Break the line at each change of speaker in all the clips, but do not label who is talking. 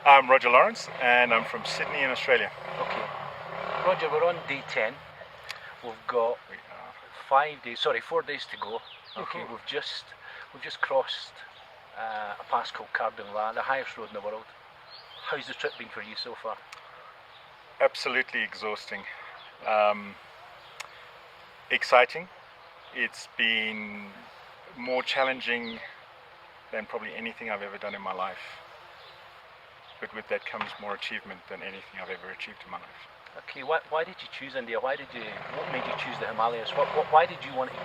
I'm Roger Lawrence, and I'm from Sydney in Australia.
Okay. Roger, we're on day 10. We've got 4 days to go. Okay, we've just crossed a pass called Carding La, the highest road in the world. How's the trip been for you so far?
Absolutely exhausting. Exciting. It's been more challenging than probably anything I've ever done in my life. But with that comes more achievement than anything I've ever achieved in my life.
Okay, why did you choose India? What made you choose the Himalayas? Why did you want to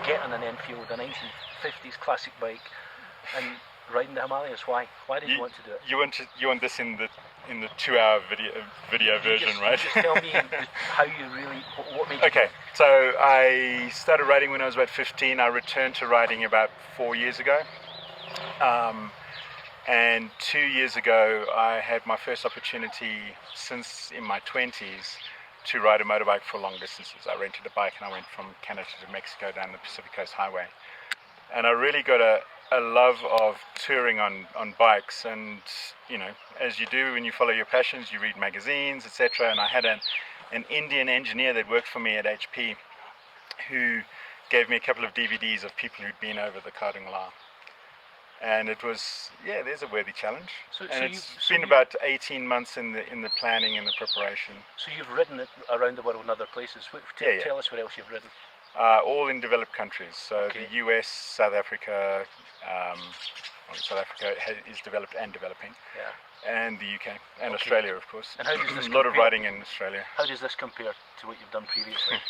get on an Enfield, a 1950s classic bike, and ride in the Himalayas? Why did you want to do it?
You want this in the 2-hour video version, right?
Just tell me how you really, what made you
Okay, so I started riding when I was about 15. I returned to riding about 4 years ago. And 2 years ago, I had my first opportunity since in my 20s to ride a motorbike for long distances. I rented a bike and I went from Canada to Mexico down the Pacific Coast Highway. And I really got a love of touring on bikes. And, you know, as you do when you follow your passions, you read magazines, etc. And I had an Indian engineer that worked for me at HP who gave me a couple of DVDs of people who'd been over the Carding La. And it was, there's a worthy challenge. It's been about 18 months in the planning and the preparation.
So you've ridden it around the world in other places. Tell us where else you've ridden.
All in developed countries. So the US, South Africa is developed and developing. Yeah. And the UK and Australia, of course.
And how does this
a lot of riding in Australia.
How does this compare to what you've done previously?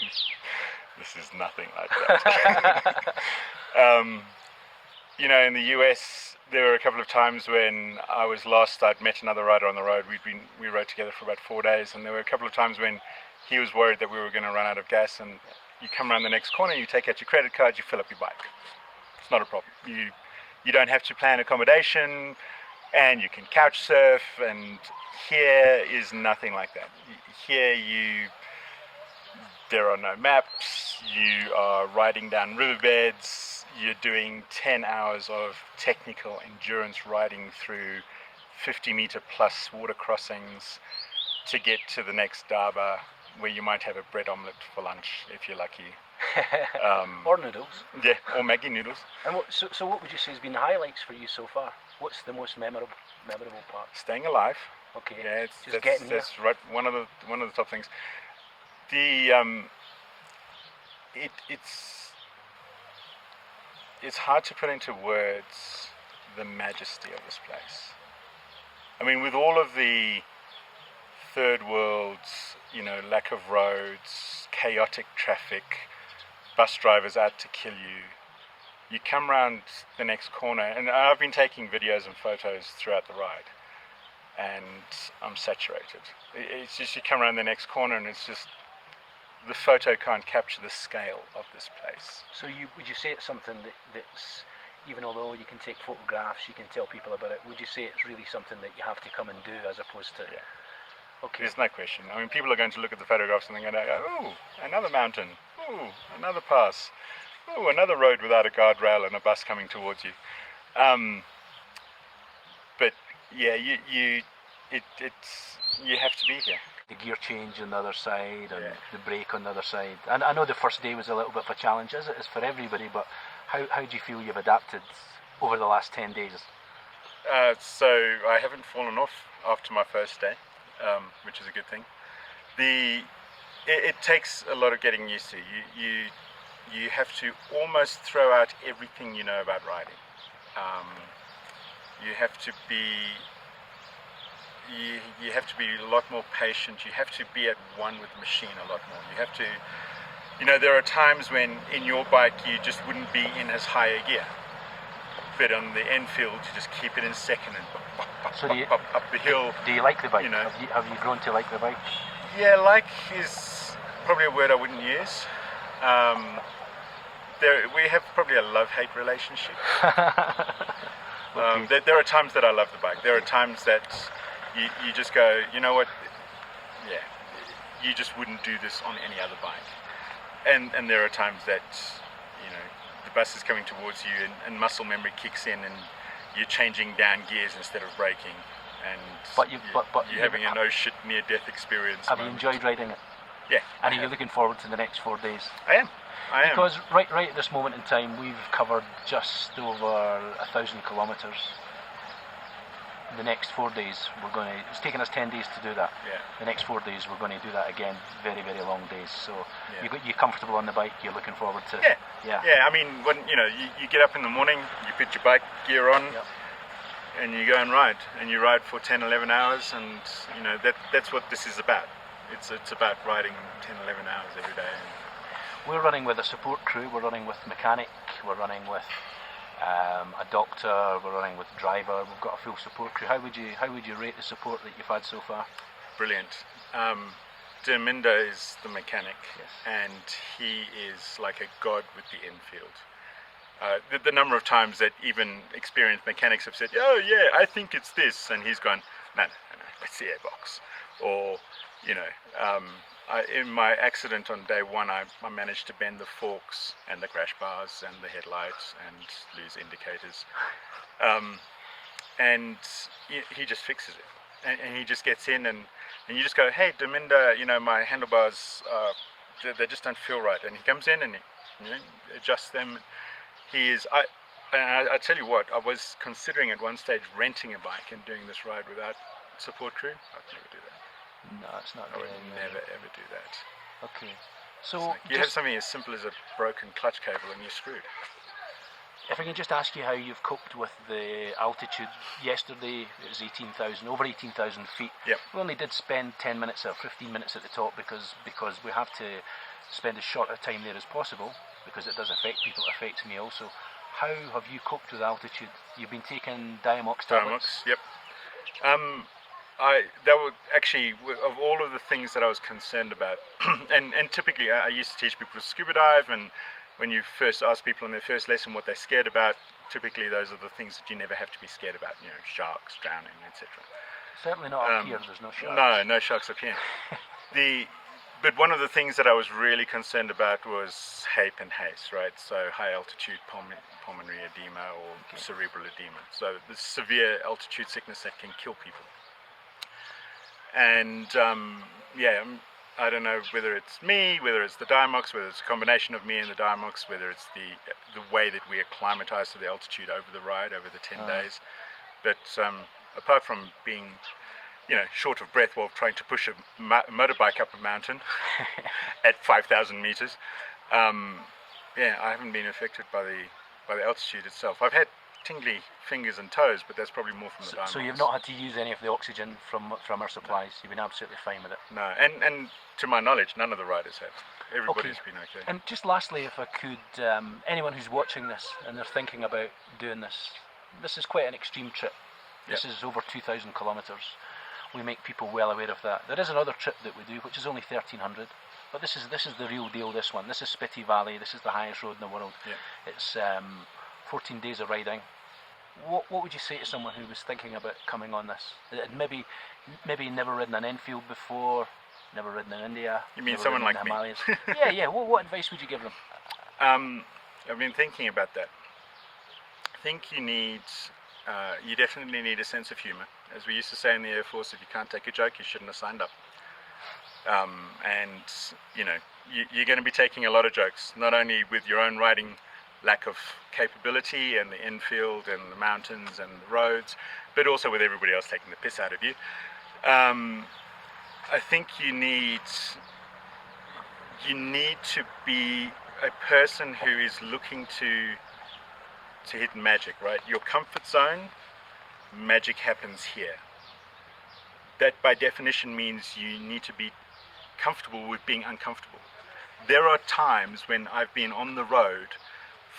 This is nothing like that. You know, in the US, there were a couple of times when I was lost. I'd met another rider on the road. We rode together for about 4 days, and there were a couple of times when he was worried that we were going to run out of gas. And you come around the next corner, you take out your credit card, you fill up your bike. It's not a problem. You don't have to plan accommodation, and you can couch surf. And here is nothing like that. Here there are no maps. You are riding down riverbeds. You're doing 10 hours of technical endurance riding through 50-meter plus water crossings to get to the next dhaba where you might have a bread omelette for lunch if you're lucky.
Or noodles.
Yeah, or Maggi noodles.
And so what would you say has been the highlights for you so far? What's the most memorable part?
Staying alive.
Okay.
Yeah, that's
here.
right. One of the top things. It's hard to put into words the majesty of this place. I mean, with all of the third world's, lack of roads, chaotic traffic, bus drivers out to kill you, you come around the next corner, and I've been taking videos and photos throughout the ride, and I'm saturated. It's just you come around the next corner and it's just, the photo can't capture the scale of this place.
So would you say it's something that's, even although you can take photographs, you can tell people about it, would you say it's really something that you have to come and do as opposed to...
Yeah.
Okay.
There's no question. I mean, people are going to look at the photographs and they're going to go, ooh, another mountain, ooh, another pass, ooh, another road without a guardrail and a bus coming towards you. But yeah, you have to be here.
The gear change on the other side and the brake on the other side. And I know the first day was a little bit of a challenge, as it is for everybody, but how do you feel you've adapted over the last 10 days?
So I haven't fallen off after my first day, which is a good thing. It takes a lot of getting used to. You have to almost throw out everything you know about riding. You have to be a lot more patient. You have to be at one with the machine a lot more. You have to, there are times when in your bike you just wouldn't be in as high a gear. But on the Enfield, you just keep it in second and up the hill.
Do you like the bike? Have you grown to like the bike?
Yeah, like is probably a word I wouldn't use. We have probably a love-hate relationship.
Okay.
There are times that I love the bike. There are times that you just go, you know what, you just wouldn't do this on any other bike. And there are times that, the bus is coming towards you and muscle memory kicks in and you're changing down gears instead of braking. and
But
you're having a no shit near death experience.
Have you enjoyed riding it?
Yeah.
And are you looking forward to the next 4 days?
I am.
Because right at this moment in time, we've covered just over 1,000 kilometres. The next 4 days, it's taken us 10 days to do that.
Yeah.
The next 4 days, we're going to do that again. Very, very long days. So
Yeah.
you're comfortable on the bike. You're looking forward to.
Yeah.
Yeah.
Yeah. I mean, when you get up in the morning, you put your bike gear on,
Yep.
and you go and ride, and you ride for 10, 11 hours, and that's what this is about. It's about riding 10, 11 hours every day.
We're running with a support crew. We're running with mechanic. We're running with a doctor. We're running with driver. We've got a full support crew. How would you rate the support that you've had so far?
Brilliant. Domingo is the mechanic,
Yes.
and he is like a god with the infield. The number of times that even experienced mechanics have said, "Oh yeah, I think it's this," and he's gone, "No, it's the airbox," or in my accident on day one, I managed to bend the forks and the crash bars and the headlights and lose indicators. And he just fixes it. And he just gets in and you just go, "Hey, Dominda, my handlebars, they just don't feel right." And he comes in and he adjusts them. I tell you what, I was considering at one stage renting a bike and doing this ride without support crew. I'd never do that.
No, it's not.
I would never ever do that.
Okay. So
You have something as simple as a broken clutch cable and you're screwed.
if I can just ask you how you've coped with the altitude. Yesterday it was over 18,000 feet.
Yep.
We only did spend 10 minutes or 15 minutes at the top because we have to spend as short a time there as possible because it does affect people. It affects me also. How have you coped with altitude? You've been taking Diamox tablets.
Diamox, yep. That were actually, of all of the things that I was concerned about, and typically I used to teach people to scuba dive, and when you first ask people in their first lesson what they're scared about, typically those are the things that you never have to be scared about, sharks, drowning, etc.
Certainly not up here, there's no sharks.
No sharks up here. But one of the things that I was really concerned about was HAPE and HACE, right? So high altitude pulmonary edema or cerebral edema. So the severe altitude sickness that can kill people. And I don't know whether it's me, whether it's the Diamox, whether it's a combination of me and the Diamox, whether it's the way that we acclimatise to the altitude over the ride, over the 10 days. But apart from being, short of breath while trying to push a motorbike up a mountain at 5,000 meters, I haven't been affected by the altitude itself. I've had tingly fingers and toes, but that's probably more from the Diamox.
So you've not had to use any of the oxygen from our supplies? You've been absolutely fine with it?
No, and to my knowledge, none of the riders have. Everybody's been okay.
And just lastly, if I could, anyone who's watching this and they're thinking about doing this is quite an extreme trip. This is over 2,000 kilometres. We make people well aware of that. There is another trip that we do, which is only 1,300. But this is the real deal, this one. This is Spiti Valley. This is the highest road in the world.
Yeah.
It's 14 days of riding. What would you say to someone who was thinking about coming on this? Maybe never ridden an Enfield before, never ridden in India.
You mean someone like me?
Himalayas. Yeah. What advice would you give them?
I've been thinking about that. I think you definitely need a sense of humour. As we used to say in the Air Force, if you can't take a joke, you shouldn't have signed up. And you're going to be taking a lot of jokes, not only with your own riding lack of capability and the infield and the mountains and the roads, but also with everybody else taking the piss out of you. I think you need to be a person who is looking to hit magic, right? Your comfort zone, magic happens here. That by definition means you need to be comfortable with being uncomfortable. There are times when I've been on the road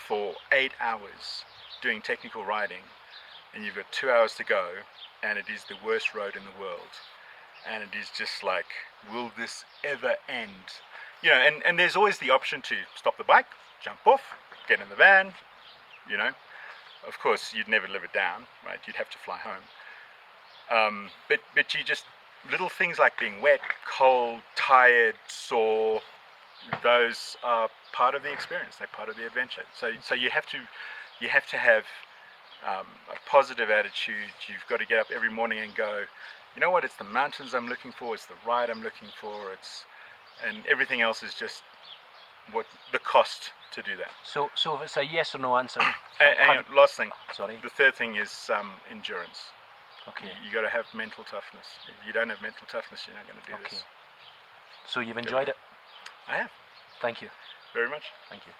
for 8 hours doing technical riding, and you've got 2 hours to go, and it is the worst road in the world, and it is just like, will this ever end? And there's always the option to stop the bike, jump off, get in the van. Of course you'd never live it down, right? You'd have to fly home. But you just, little things like being wet, cold, tired, sore, those are part of the experience. They're part of the adventure. So you have to have a positive attitude. You've got to get up every morning and go, you know what, it's the mountains I'm looking for, it's the ride I'm looking for, and everything else is just what the cost to do that.
So if it's a yes or no answer,
And last thing,
sorry.
the third thing is endurance.
Okay.
You got to have mental toughness. If you don't have mental toughness, you're not going to do this.
So you've enjoyed it?
I have.
Thank you.
Very much.
Thank you.